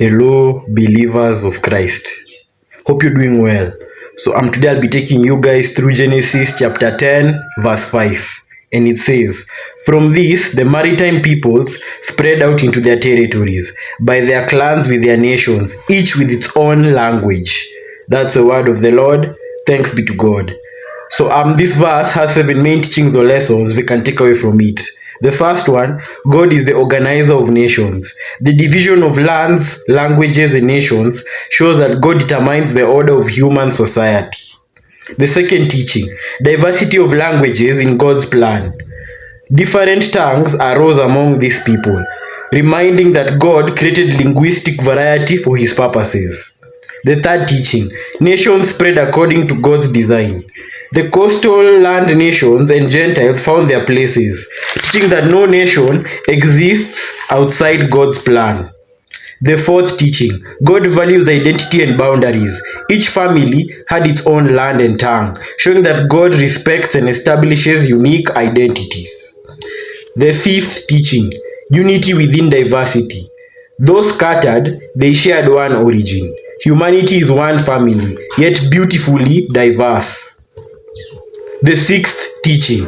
Hello, believers of Christ. Hope you're doing well. So today I'll be taking you guys through Genesis chapter 10, verse 5. And it says, "From this, the maritime peoples spread out into their territories, by their clans with their nations, each with its own language." That's the word of the Lord. Thanks be to God. So this verse has 7 main teachings or lessons we can take away from it. The first one, God is the organizer of nations. The division of lands, languages, and nations shows that God determines the order of human society. The second teaching, diversity of languages in God's plan. Different tongues arose among these people, reminding that God created linguistic variety for his purposes. The third teaching, nations spread according to God's design. The coastal land nations and Gentiles found their places, teaching that no nation exists outside God's plan. The fourth teaching, God values identity and boundaries. Each family had its own land and tongue, showing that God respects and establishes unique identities. The fifth teaching, unity within diversity. Though scattered, they shared one origin. Humanity is one family, yet beautifully diverse. The sixth teaching,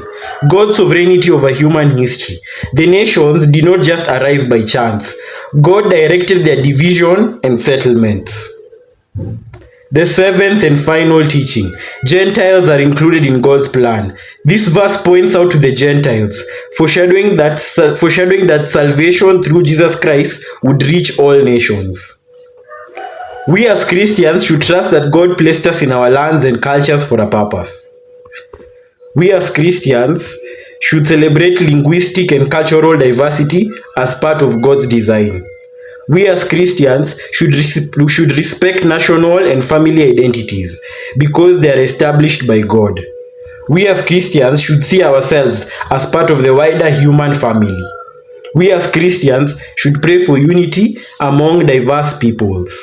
God's sovereignty over human history. The nations did not just arise by chance. God directed their division and settlements. The seventh and final teaching, Gentiles are included in God's plan. This verse points out to the Gentiles, foreshadowing that salvation through Jesus Christ would reach all nations. We as Christians should trust that God placed us in our lands and cultures for a purpose. We as Christians should celebrate linguistic and cultural diversity as part of God's design. We as Christians should respect national and family identities because they are established by God. We as Christians should see ourselves as part of the wider human family. We as Christians should pray for unity among diverse peoples.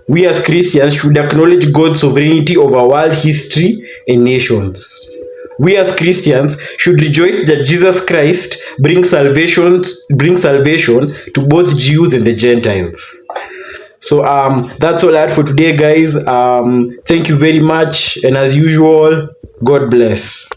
We as Christians should acknowledge God's sovereignty over world history and nations. We as Christians should rejoice that Jesus Christ brings salvation to both Jews and the Gentiles. So that's all I had for today, guys. Thank you very much, and as usual, God bless.